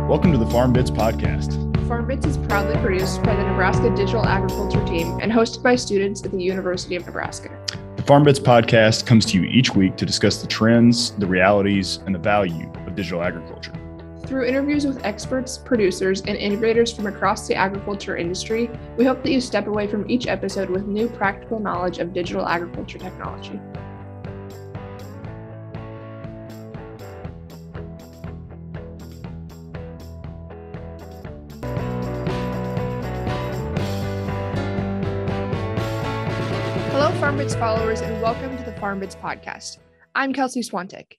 Welcome to the FarmBits podcast. FarmBits is proudly produced by the Nebraska Digital Agriculture Team and hosted by students at the University of Nebraska. The FarmBits podcast comes to you each week to discuss the trends, the realities, and the value of digital agriculture. Through interviews with experts, producers, and innovators from across the agriculture industry, we hope that you step away from each episode with new practical knowledge of digital agriculture technology. Hello, FarmBits followers, and welcome to the FarmBits podcast. I'm Kelsey Swantek.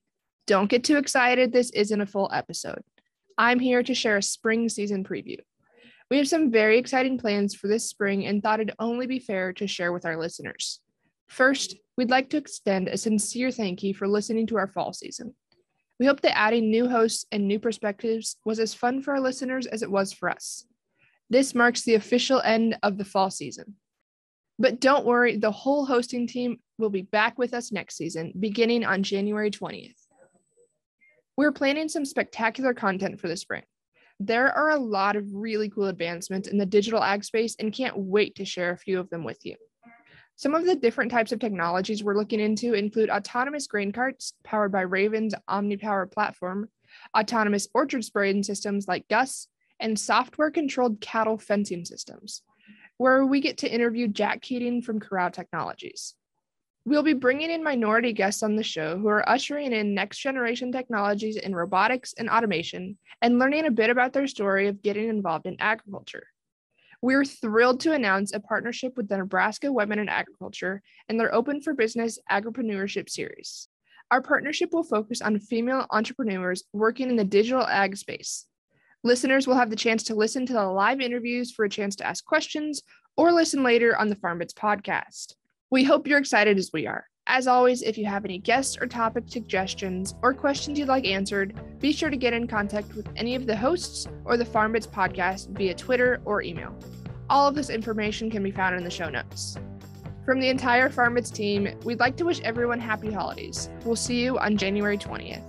Don't get too excited. This isn't a full episode. I'm here to share a spring season preview. We have some very exciting plans for this spring and thought it'd only be fair to share with our listeners. First, we'd like to extend a sincere thank you for listening to our fall season. We hope that adding new hosts and new perspectives was as fun for our listeners as it was for us. This marks the official end of the fall season. But don't worry, the whole hosting team will be back with us next season, beginning on January 20th. We're planning some spectacular content for the spring. There are a lot of really cool advancements in the digital ag space and can't wait to share a few of them with you. Some of the different types of technologies we're looking into include autonomous grain carts powered by Raven's OmniPower platform, autonomous orchard spraying systems like Gus, and software-controlled cattle fencing systems, where we get to interview Jack Keating from Corral Technologies. We'll be bringing in minority guests on the show who are ushering in next-generation technologies in robotics and automation and learning a bit about their story of getting involved in agriculture. We're thrilled to announce a partnership with the Nebraska Women in Agriculture and their Open for Business Agripreneurship Series. Our partnership will focus on female entrepreneurs working in the digital ag space. Listeners will have the chance to listen to the live interviews for a chance to ask questions or listen later on the FarmBits podcast. We hope you're excited as we are. As always, if you have any guest or topic suggestions or questions you'd like answered, be sure to get in contact with any of the hosts or the FarmBits podcast via Twitter or email. All of this information can be found in the show notes. From the entire FarmBits team, we'd like to wish everyone happy holidays. We'll see you on January 20th.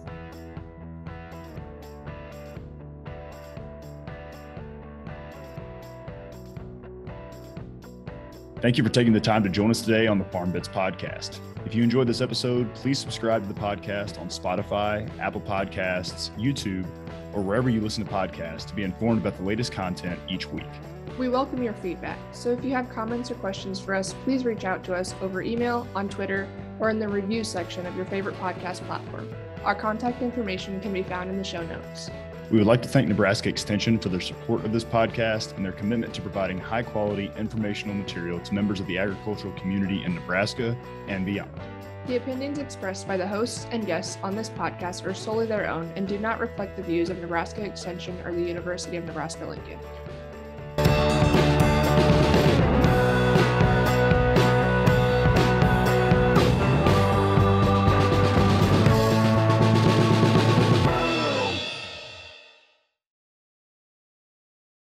Thank you for taking the time to join us today on the FarmBits podcast. If you enjoyed this episode, please subscribe to the podcast on Spotify, Apple Podcasts, YouTube, or wherever you listen to podcasts to be informed about the latest content each week. We welcome your feedback, so if you have comments or questions for us, please reach out to us over email, on Twitter, or in the review section of your favorite podcast platform. Our contact information can be found in the show notes. We would like to thank Nebraska Extension for their support of this podcast and their commitment to providing high-quality informational material to members of the agricultural community in Nebraska and beyond. The opinions expressed by the hosts and guests on this podcast are solely their own and do not reflect the views of Nebraska Extension or the University of Nebraska-Lincoln.